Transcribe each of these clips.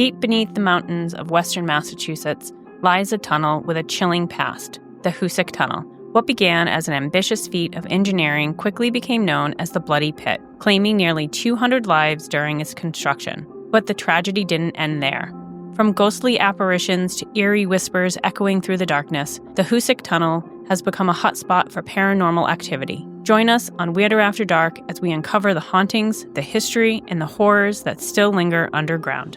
Deep beneath the mountains of western Massachusetts lies a tunnel with a chilling past, the Hoosac Tunnel. What began as an ambitious feat of engineering quickly became known as the Bloody Pit, claiming nearly 200 lives during its construction. But the tragedy didn't end there. From ghostly apparitions to eerie whispers echoing through the darkness, the Hoosac Tunnel has become a hotspot for paranormal activity. Join us on Weirder After Dark as we uncover the hauntings, the history, and the horrors that still linger underground.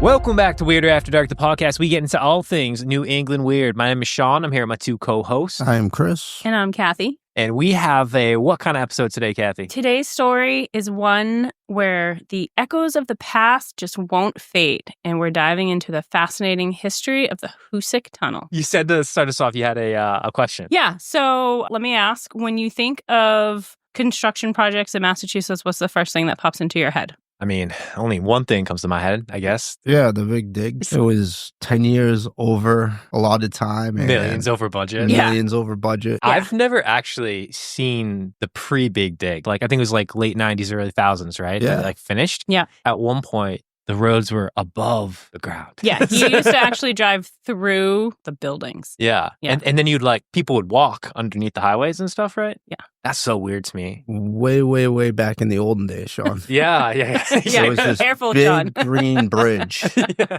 Welcome back to Weirder After Dark, the podcast. We get into all things New England weird. My name is Sean. I'm here with my two co-hosts. I am Chris. And I'm Kathy. And we have what kind of episode today, Kathy? Today's story is one where the echoes of the past just won't fade. And we're diving into the fascinating history of the Hoosac Tunnel. You said to start us off, you had a question. Yeah. So let me ask, when you think of construction projects in Massachusetts, what's the first thing that pops into your head? I mean, only one thing comes to my head, I guess. Yeah, the big dig. It was 10 years over allotted time. Millions over budget. Millions over budget. Yeah. I've never actually seen the pre-big dig. Like, I think it was like late 90s, early 2000s, right? Yeah. Like finished. Yeah. At one point, the roads were above the ground. Yeah, he used to actually drive through the buildings. Yeah. Yeah. And then people would walk underneath the highways and stuff, right? Yeah. That's so weird to me. Way back in the olden days, Sean. Yeah. Yeah, It was this careful, big John. green bridge. Yeah.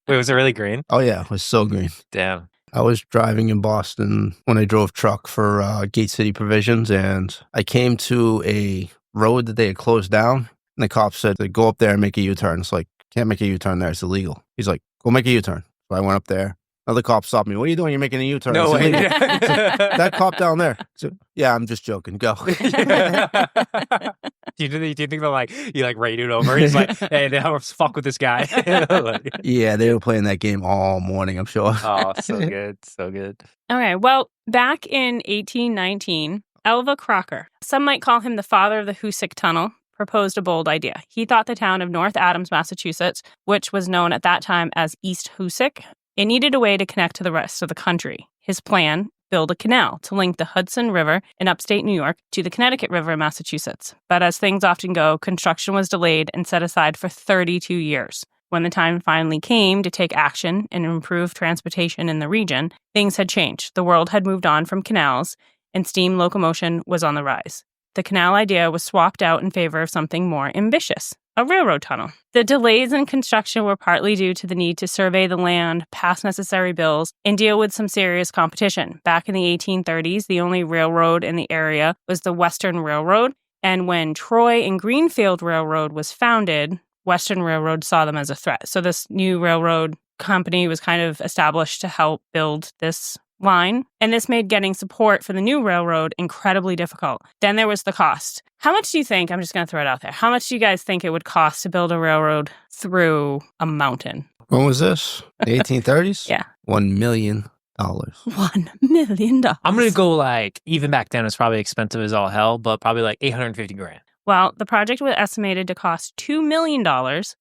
Wait, was it really green? Oh, yeah. It was so green. Damn. I was driving in Boston when I drove truck for Gate City Provisions, and I came to a road that they had closed down. And the cop said, go up there and make a U-turn. It's like, can't make a U-turn there. It's illegal. He's like, go make a U-turn. So I went up there. Another cop stopped me. What are you doing? You're making a U-turn. No way. That cop down there. So, yeah, I'm just joking. Go. Do you think they're like, you like radioed over? He's like, hey, let's fuck with this guy. Yeah, they were playing that game all morning, I'm sure. Oh, so good. So good. Okay, well, back in 1819, Elva Crocker, some might call him the father of the Hoosac Tunnel, proposed a bold idea. He thought the town of North Adams, Massachusetts, which was known at that time as East Hoosac, it needed a way to connect to the rest of the country. His plan, build a canal to link the Hudson River in upstate New York to the Connecticut River in Massachusetts. But as things often go, construction was delayed and set aside for 32 years. When the time finally came to take action and improve transportation in the region, things had changed. The world had moved on from canals, and steam locomotion was on the rise. The canal idea was swapped out in favor of something more ambitious, a railroad tunnel. The delays in construction were partly due to the need to survey the land, pass necessary bills, and deal with some serious competition. Back in the 1830s, the only railroad in the area was the Western Railroad, and when Troy and Greenfield Railroad was founded, Western Railroad saw them as a threat. So this new railroad company was kind of established to help build this line, and this made getting support for the new railroad incredibly difficult. Then there was the cost. How much do you think, I'm just going to throw it out there, how much do you guys think it would cost to build a railroad through a mountain? When was this? The 1830s? Yeah. $1 million. $1 million. I'm going to go like, even back then, it's probably expensive as all hell, but probably like $850,000. Well, the project was estimated to cost $2 million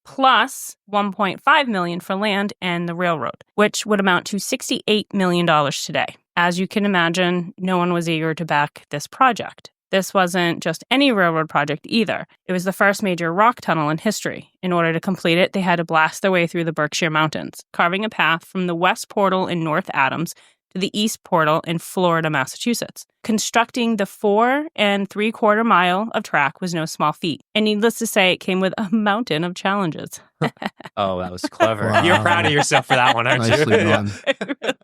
plus $1.5 million for land and the railroad, which would amount to $68 million today. As you can imagine, no one was eager to back this project. This wasn't just any railroad project either. It was the first major rock tunnel in history. In order to complete it, they had to blast their way through the Berkshire Mountains, carving a path from the West Portal in North Adams to the East Portal in Florida, Massachusetts. Constructing the 4 3/4 mile of track was no small feat, and needless to say, it came with a mountain of challenges. Oh, that was clever. Wow. You're proud of yourself for that one, aren't you? Nicely done.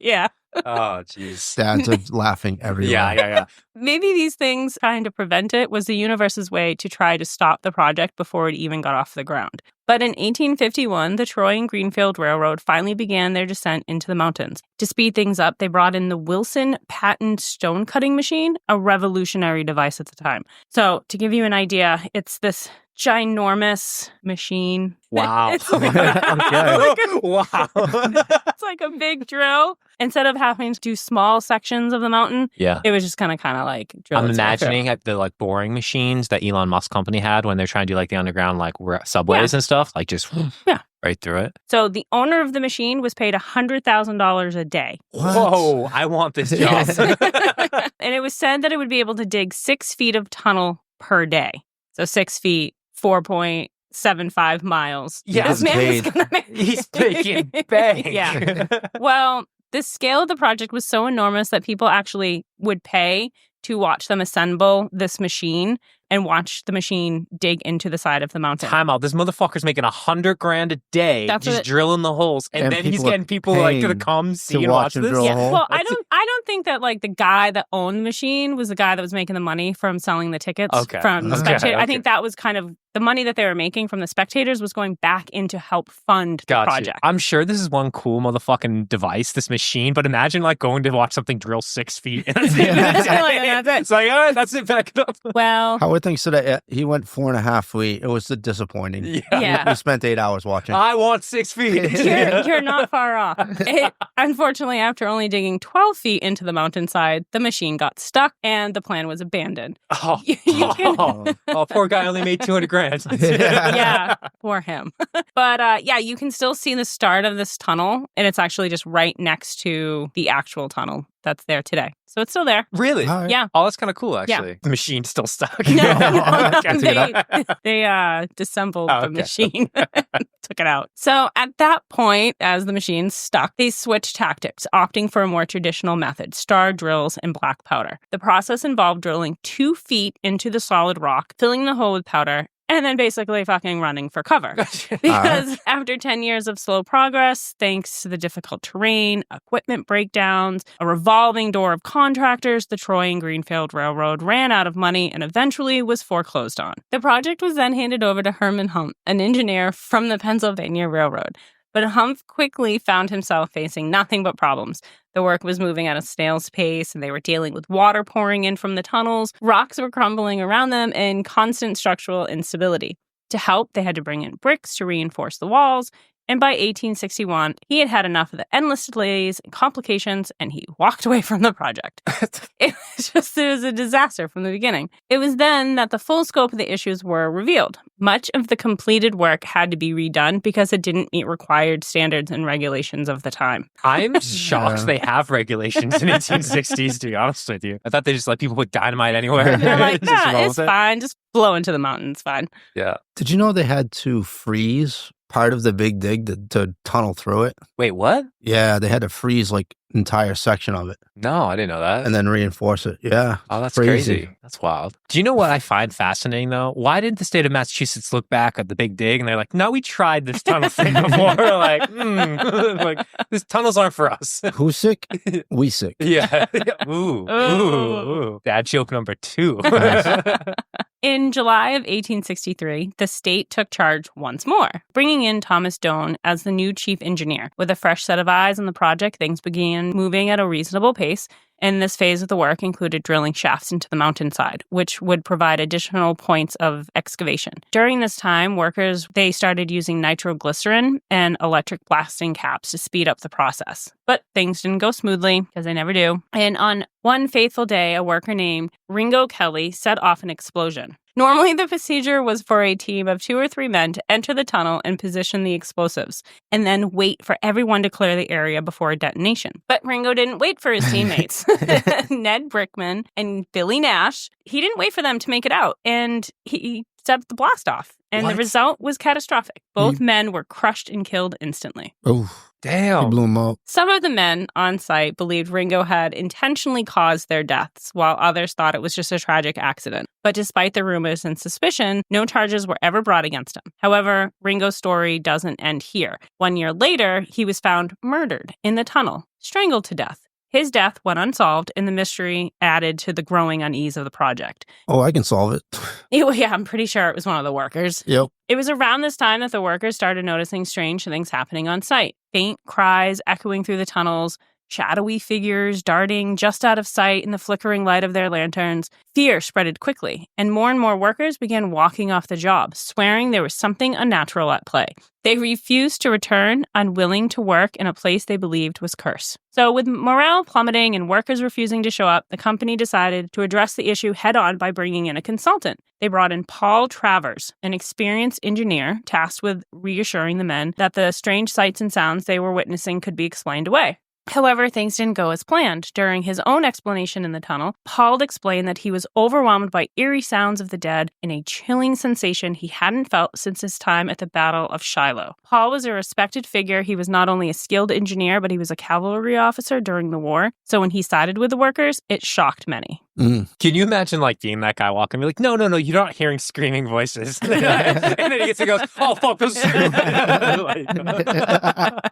Yeah. Oh, jeez. Dads are laughing everywhere. Yeah. Maybe these things trying to prevent it was the universe's way to try to stop the project before it even got off the ground. But in 1851, the Troy and Greenfield Railroad finally began their descent into the mountains. To speed things up, they brought in the Wilson patent stone cutting machine, a revolutionary device at the time. So to give you an idea, it's this ginormous machine. Wow. It's Okay. Wow. It's like a big drill. Instead of having to do small sections of the mountain, Yeah. it was just kind of like drill. I'm its way through. imagining the like boring machines that Elon Musk company had when they're trying to do like the underground like subways and stuff. Like just Right through it. So the owner of the machine was paid $100,000 a day. What? Whoa, I want this job. And it was said that it would be able to dig 6 feet of tunnel per day. So 6 feet, 4.75 miles. Yeah, this man is paid. gonna make... He's making bank. Yeah. Well, the scale of the project was so enormous that people actually would pay to watch them assemble this machine and watch the machine dig into the side of the mountain. Time out. This motherfucker's making $100,000 a day just drilling the holes, and then he's getting people like to come see and watch this. drill a hole. Well, I don't think that like the guy that owned the machine was the guy that was making the money from selling the tickets from the spectators. I think that was kind of the money that they were making from the spectators was going back in to help fund the project. I'm sure this is one cool motherfucking device, this machine, but imagine like going to watch something drill 6 feet. And that's it. It's like, all right, that's it, back it up. Well, Howard thinks that he went 4.5 feet. It was disappointing. Yeah. We spent 8 hours watching. I want 6 feet. You're not far off. Unfortunately, after only digging 12 feet into the mountainside, the machine got stuck and the plan was abandoned. Poor guy only made $200,000. Yeah, for him. But you can still see the start of this tunnel, and it's actually just right next to the actual tunnel that's there today. So it's still there. Really? All right. Yeah. Oh, that's kind of cool, actually. Yeah. The machine's still stuck. No, Can't take it out. they disassembled the machine, took it out. So at that point, as the machine's stuck, they switched tactics, opting for a more traditional method, star drills and black powder. The process involved drilling 2 feet into the solid rock, filling the hole with powder, and then basically fucking running for cover. Because after 10 years of slow progress, thanks to the difficult terrain, equipment breakdowns, a revolving door of contractors, the Troy and Greenfield Railroad ran out of money and eventually was foreclosed on. The project was then handed over to Herman Humph, an engineer from the Pennsylvania Railroad. But Humph quickly found himself facing nothing but problems. The work was moving at a snail's pace, and they were dealing with water pouring in from the tunnels, rocks were crumbling around them, and constant structural instability. To help, they had to bring in bricks to reinforce the walls, and by 1861, he had had enough of the endless delays and complications, and he walked away from the project. It was a disaster from the beginning. It was then that the full scope of the issues were revealed. Much of the completed work had to be redone because it didn't meet required standards and regulations of the time. I'm shocked they have regulations in 1860s, to be honest with you. I thought they just let people put dynamite anywhere. They're like, it's fine. Just blow into the mountains. Fine. Yeah. Did you know they had to freeze part of the big dig to tunnel through it? Wait, what? Yeah, they had to freeze like entire section of it No, I didn't know that. and then reinforce it. Yeah. Oh, that's crazy. That's wild. Do you know what I find fascinating, though? Why didn't the state of Massachusetts look back at the big dig and they're like, no, we tried this tunnel thing before. like, these tunnels aren't for us. Hoosac? We sick. Yeah. Ooh. Dad joke number 2. In July of 1863, the state took charge once more, bringing in Thomas Doane as the new chief engineer. With a fresh set of eyes on the project, things began moving at a reasonable pace, and this phase of the work included drilling shafts into the mountainside, which would provide additional points of excavation. During this time, they started using nitroglycerin and electric blasting caps to speed up the process. But things didn't go smoothly, because they never do. And on one fateful day, a worker named Ringo Kelly set off an explosion. Normally, the procedure was for a team of 2 or 3 men to enter the tunnel and position the explosives, and then wait for everyone to clear the area before a detonation. But Ringo didn't wait for his teammates. Ned Brickman and Billy Nash, he didn't wait for them to make it out, and he set the blast off. And the result was catastrophic. Both men were crushed and killed instantly. Oh, damn. He blew them up. Some of the men on site believed Ringo had intentionally caused their deaths, while others thought it was just a tragic accident. But despite the rumors and suspicion, no charges were ever brought against him. However, Ringo's story doesn't end here. 1 year later, he was found murdered in the tunnel, strangled to death. His death went unsolved, and the mystery added to the growing unease of the project. Oh, I can solve it. Yeah, I'm pretty sure it was one of the workers. Yep. It was around this time that the workers started noticing strange things happening on site. Faint cries echoing through the tunnels, shadowy figures darting just out of sight in the flickering light of their lanterns. Fear spreaded quickly, and more workers began walking off the job, swearing there was something unnatural at play. They refused to return, unwilling to work in a place they believed was cursed. So with morale plummeting and workers refusing to show up, the company decided to address the issue head-on by bringing in a consultant. They brought in Paul Travers, an experienced engineer tasked with reassuring the men that the strange sights and sounds they were witnessing could be explained away. However, things didn't go as planned. During his own explanation in the tunnel, Paul explained that he was overwhelmed by eerie sounds of the dead and a chilling sensation he hadn't felt since his time at the Battle of Shiloh. Paul was a respected figure. He was not only a skilled engineer, but he was a cavalry officer during the war. So when he sided with the workers, it shocked many. Can you imagine being that guy walking and be like, no, you're not hearing screaming voices. And then he gets and goes, oh, fuck, this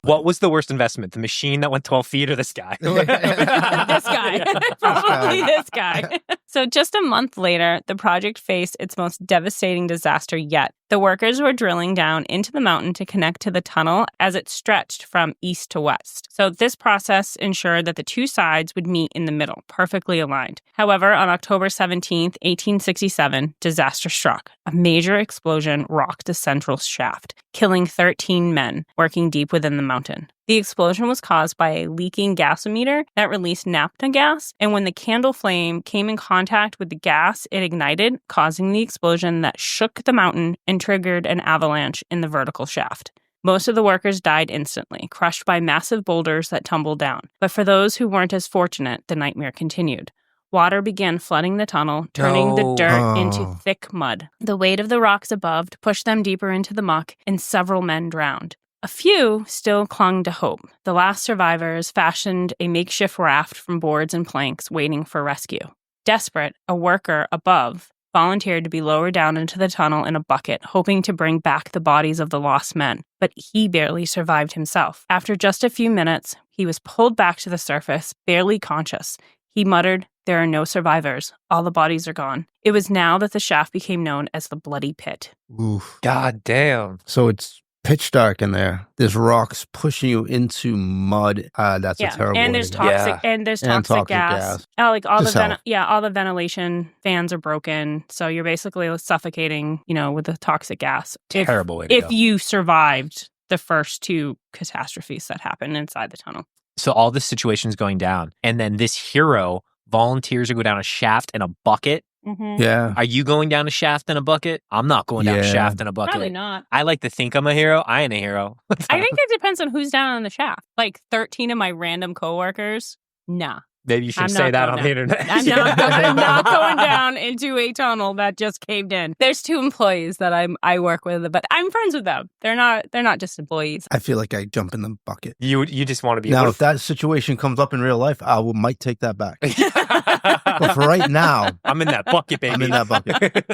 What was the worst investment? The machine that went 12 feet or this guy? This guy. Probably this guy. So just a month later, the project faced its most devastating disaster yet. The workers were drilling down into the mountain to connect to the tunnel as it stretched from east to west. So this process ensured that the two sides would meet in the middle, perfectly aligned. However, on October 17th, 1867, disaster struck. A major explosion rocked the central shaft, killing 13 men working deep within the mountain. The explosion was caused by a leaking gasometer that released naphtha gas, and when the candle flame came in contact with the gas, it ignited, causing the explosion that shook the mountain and triggered an avalanche in the vertical shaft. Most of the workers died instantly, crushed by massive boulders that tumbled down. But for those who weren't as fortunate, the nightmare continued. Water began flooding the tunnel, turning the dirt into thick mud. The weight of the rocks above pushed them deeper into the muck, and several men drowned. A few still clung to hope. The last survivors fashioned a makeshift raft from boards and planks, waiting for rescue. Desperate, a worker above volunteered to be lowered down into the tunnel in a bucket, hoping to bring back the bodies of the lost men. But he barely survived himself. After just a few minutes, he was pulled back to the surface, barely conscious. He muttered, "There are no survivors. All the bodies are gone." It was now that the shaft became known as the Bloody Pit. Oof. God damn. So it's pitch dark in there. There's rocks pushing you into mud. That's a terrible. And there's idea. toxic, and there's toxic gas. All the ventilation fans are broken, so you're basically suffocating, with the toxic gas. Terrible way to go. If you survived the first two catastrophes that happened inside the tunnel. So all this situation's going down, and then this hero volunteers to go down a shaft in a bucket. Mm-hmm. Yeah. Are you going down a shaft in a bucket? I'm not going down a shaft in a bucket. Probably not. I like to think I'm a hero. I ain't a hero. I think it depends on who's down on the shaft. 13 of my random coworkers, nah. Maybe you should say that on the internet. I'm not going down into a tunnel that just caved in. There's 2 employees that I work with, but I'm friends with them. They're not just employees. I feel like I jump in the bucket. You just want to be. Now, if that situation comes up in real life, might take that back. But for right now, I'm in that bucket, baby. I'm in that bucket.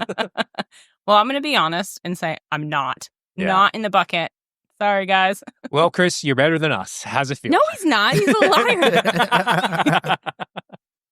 Well, I'm going to be honest and say I'm not in the bucket. Sorry, guys. Well, Chris, you're better than us. How's it feel? No, he's not. He's a liar.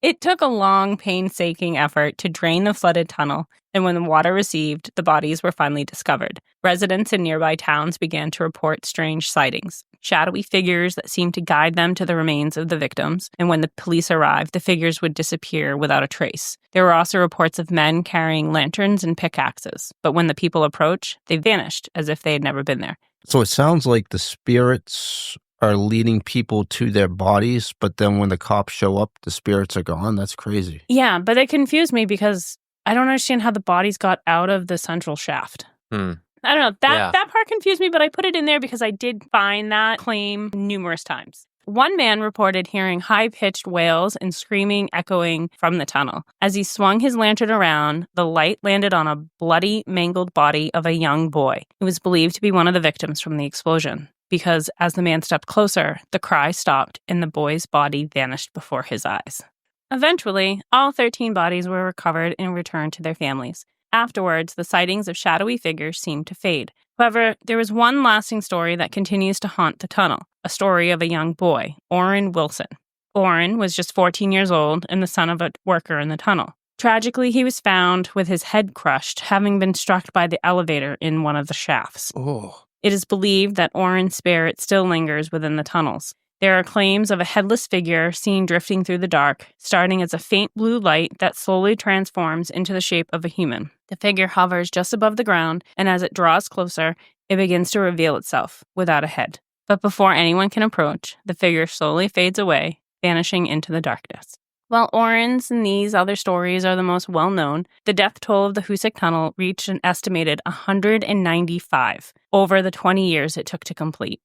It took a long, painstaking effort to drain the flooded tunnel, and when the water receded, the bodies were finally discovered. Residents in nearby towns began to report strange sightings, shadowy figures that seemed to guide them to the remains of the victims, and when the police arrived, the figures would disappear without a trace. There were also reports of men carrying lanterns and pickaxes, but when the people approached, they vanished as if they had never been there. So it sounds like the spirits are leading people to their bodies, but then when the cops show up, the spirits are gone. That's crazy. Yeah, but it confused me because I don't understand how the bodies got out of the central shaft. I don't know. That part confused me, but I put it in there because I did find that claim numerous times. One man reported hearing high-pitched wails and screaming echoing from the tunnel. As he swung his lantern around, the light landed on a bloody, mangled body of a young boy. It was believed to be one of the victims from the explosion, because as the man stepped closer, the cry stopped and the boy's body vanished before his eyes. Eventually, all 13 bodies were recovered and returned to their families. Afterwards, the sightings of shadowy figures seemed to fade. However, there was one lasting story that continues to haunt the tunnel, a story of a young boy, Orrin Wilson. Orrin was just 14 years old and the son of a worker in the tunnel. Tragically, he was found with his head crushed, having been struck by the elevator in one of the shafts. Oh. It is believed that Orrin's spirit still lingers within the tunnels. There are claims of a headless figure seen drifting through the dark, starting as a faint blue light that slowly transforms into the shape of a human. The figure hovers just above the ground, and as it draws closer, it begins to reveal itself without a head. But before anyone can approach, the figure slowly fades away, vanishing into the darkness. While Oren's and these other stories are the most well-known, the death toll of the Hoosac Tunnel reached an estimated 195 over the 20 years it took to complete.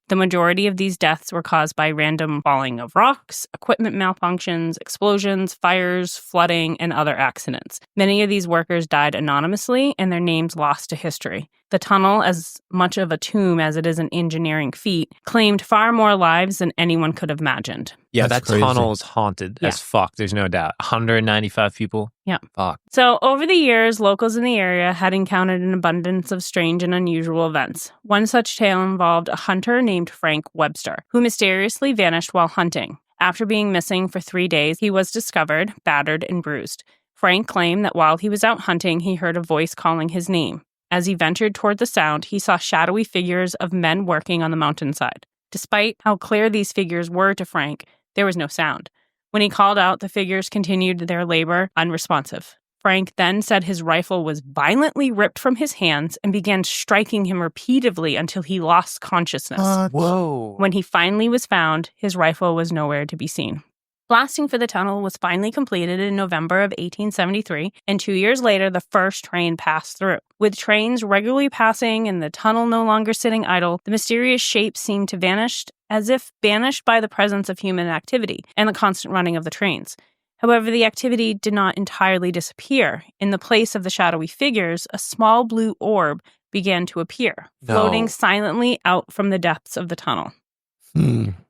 The majority of these deaths were caused by random falling of rocks, equipment malfunctions, explosions, fires, flooding, and other accidents. Many of these workers died anonymously and their names lost to history. The tunnel, as much of a tomb as it is an engineering feat, claimed far more lives than anyone could have imagined. Yeah, That's that crazy. tunnel is haunted as fuck. There's no doubt. 195 people. Yeah. Fuck. So, over the years, locals in the area had encountered an abundance of strange and unusual events. One such tale involved a hunter named Frank Webster, who mysteriously vanished while hunting. After being missing for 3 days, he was discovered, battered, and bruised. Frank claimed that while he was out hunting, he heard a voice calling his name. As he ventured toward the sound, he saw shadowy figures of men working on the mountainside. Despite how clear these figures were to Frank, there was no sound. When he called out, the figures continued their labor, unresponsive. Frank then said his rifle was violently ripped from his hands and began striking him repeatedly until he lost consciousness. Whoa. When he finally was found, his rifle was nowhere to be seen. Blasting for the tunnel was finally completed in November of 1873, and 2 years later, the first train passed through. With trains regularly passing and the tunnel no longer sitting idle, the mysterious shape seemed to vanish, as if banished by the presence of human activity and the constant running of the trains. However, the activity did not entirely disappear. In the place of the shadowy figures, a small blue orb began to appear, floating silently out from the depths of the tunnel.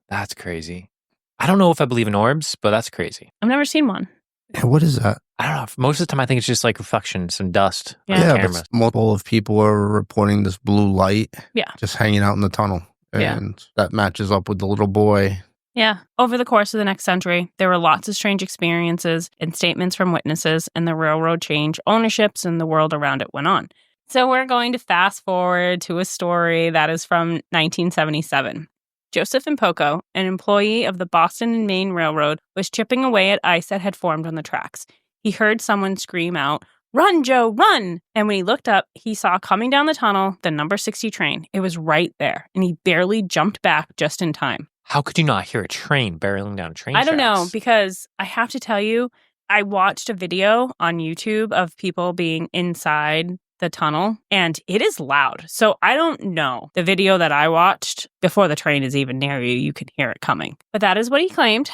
That's crazy. I don't know if I believe in orbs, but that's crazy. I've never seen one. Yeah, what is that? I don't know. Most of the time, I think it's just like reflections and dust. Yeah. on the Yeah, camera. but multiple of people are reporting this blue light Yeah. just hanging out in the tunnel. Yeah. And that matches up with the little boy. Yeah. Over the course of the next century, there were lots of strange experiences and statements from witnesses, and the railroad changed ownerships and the world around it went on. So we're going to fast forward to a story that is from 1977. Joseph Impoco, an employee of the Boston and Maine Railroad, was chipping away at ice that had formed on the tracks. He heard someone scream out, "Run, Joe, run!" And when he looked up, he saw coming down the tunnel the number 60 train. It was right there, and he barely jumped back just in time. How could you not hear a train barreling down train I don't know, tracks? because I have to tell you, I watched a video on YouTube of people being inside the tunnel, and it is loud. So I don't know. The video that I watched, before the train is even near you, you can hear it coming. But that is what he claimed.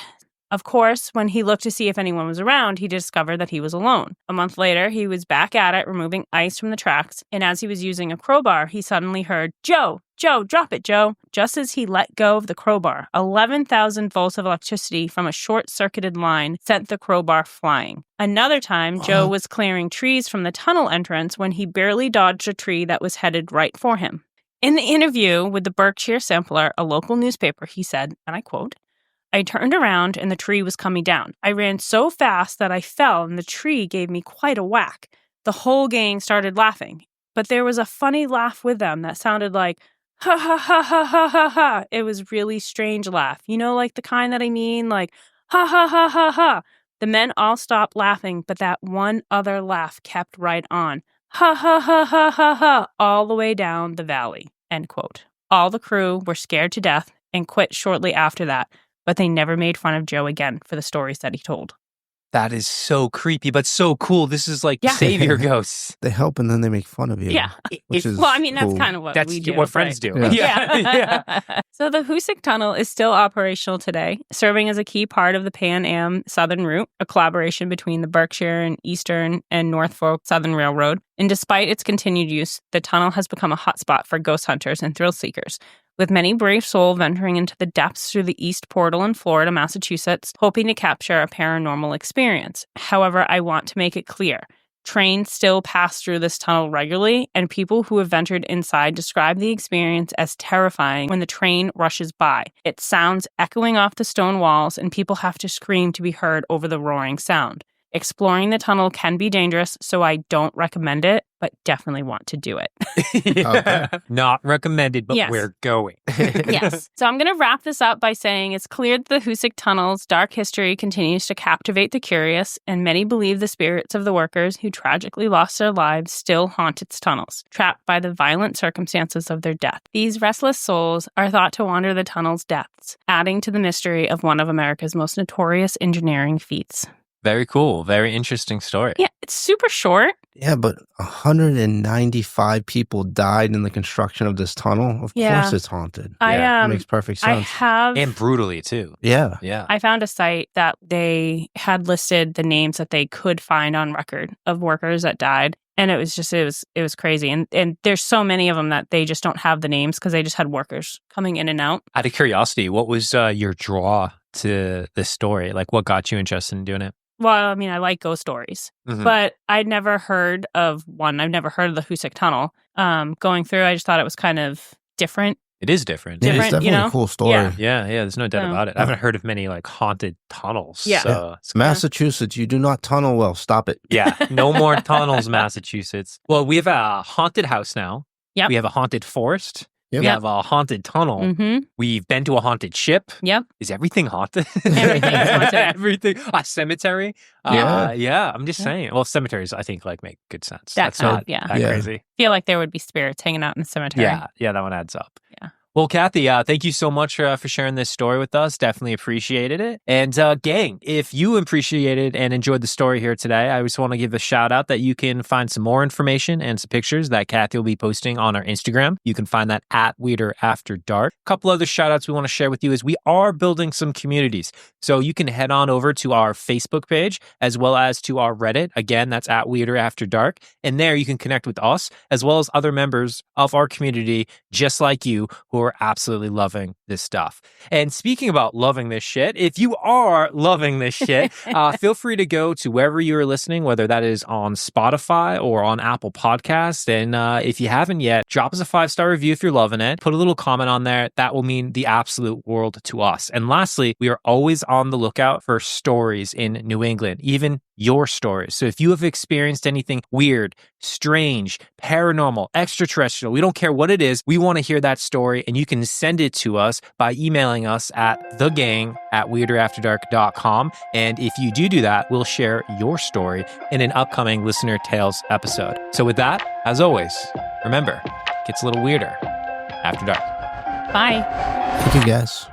Of course, when he looked to see if anyone was around, he discovered that he was alone. A month later, he was back at it, removing ice from the tracks, and as he was using a crowbar, he suddenly heard, "Joe, Joe, drop it, Joe." Just as he let go of the crowbar, 11,000 volts of electricity from a short-circuited line sent the crowbar flying. Another time, Joe was clearing trees from the tunnel entrance when he barely dodged a tree that was headed right for him. In the interview with the Berkshire Sampler, a local newspaper, he said, and I quote, "I turned around and the tree was coming down. I ran so fast that I fell and the tree gave me quite a whack. The whole gang started laughing, but there was a funny laugh with them that sounded like, ha ha ha ha ha ha ha. It was really strange laugh. You know, like the kind that I mean, like, ha ha ha ha ha. The men all stopped laughing, but that one other laugh kept right on. Ha ha ha ha ha ha, all the way down the valley." End quote. All the crew were scared to death and quit shortly after that, but they never made fun of Joe again for the stories that he told. That is so creepy, but so cool. This is like savior ghosts. They help and then they make fun of you. Yeah. Which is Well, I mean, that's cool. kind of what That's we do. what friends right? do. Yeah. Yeah. So the Hoosac Tunnel is still operational today, serving as a key part of the Pan Am Southern Route, a collaboration between the Berkshire and Eastern and Norfolk Southern Railroad. And despite its continued use, the tunnel has become a hotspot for ghost hunters and thrill seekers, with many brave souls venturing into the depths through the East Portal in Florida, Massachusetts, hoping to capture a paranormal experience. However, I want to make it clear, trains still pass through this tunnel regularly, and people who have ventured inside describe the experience as terrifying when the train rushes by. It sounds echoing off the stone walls, and people have to scream to be heard over the roaring sound. Exploring the tunnel can be dangerous, so I don't recommend it. but definitely want to do it. Okay. Not recommended, but Yes. we're going. Yes. So I'm going to wrap this up by saying it's clear that the Hoosac Tunnel's dark history continues to captivate the curious, and many believe the spirits of the workers who tragically lost their lives still haunt its tunnels, trapped by the violent circumstances of their death. These restless souls are thought to wander the tunnel's depths, adding to the mystery of one of America's most notorious engineering feats. Very cool. Very interesting story. Yeah, it's super short. Yeah, but 195 people died in the construction of this tunnel. Of Yeah. course it's haunted. I It makes perfect I sense. have And brutally, too. Yeah. Yeah. I found a site that they had listed the names that they could find on record of workers that died. And it was crazy. And there's so many of them that they just don't have the names because they just had workers coming in and out. Out of curiosity, what was your draw to this story? Like, what got you interested in doing it? Well, I mean, I like ghost stories, Mhm. but I'd never heard of one. I've never heard of the Hoosac Tunnel. Going through, I just thought it was kind of different. It is different. Yeah, it's Different, definitely you know? a cool story. Yeah. Yeah, there's no doubt So- about it. I haven't heard of many like haunted tunnels. Yeah. So, Massachusetts, you do not tunnel well. Stop it. yeah, no more tunnels, Massachusetts. Well, we have a haunted house now. Yep. We have a haunted forest. Yep. We have a haunted tunnel. Mm-hmm. We've been to a haunted ship. Yep. Is everything haunted? Everything is haunted. Everything. A cemetery. Yeah. Yeah. I'm just Yeah. saying. Well, cemeteries, I think, like make good sense. That That's kind not of- yeah. that Yeah. crazy. Feel like there would be spirits hanging out in the cemetery. Yeah, that one adds up. Yeah. Well, Kathy, thank you so much for sharing this story with us. Definitely appreciated it. And gang, if you appreciated and enjoyed the story here today, I just want to give a shout out that you can find some more information and some pictures that Kathy will be posting on our Instagram. You can find that at Weirder After Dark. A couple other shout outs we want to share with you is we are building some communities. So you can head on over to our Facebook page as well as to our Reddit. Again, that's at Weirder After Dark. And there you can connect with us as well as other members of our community just like you who are absolutely loving this stuff. And speaking about loving this shit, if you are loving this shit, feel free to go to wherever you are listening, whether that is on Spotify or on Apple Podcasts. And if you haven't yet, drop us a 5-star review if you're loving it. Put a little comment on there. That will mean the absolute world to us. And lastly, we are always on the lookout for stories in New England, even your stories. So if you have experienced anything weird, strange, paranormal, extraterrestrial, we don't care what it is, we want to hear that story, and you can send it to us by emailing us at thegang@weirderafterdark.com. And if you do that, we'll share your story in an upcoming Listener Tales episode. So with that, as always, remember, it gets a little weirder after dark. Bye. Thank you, guys.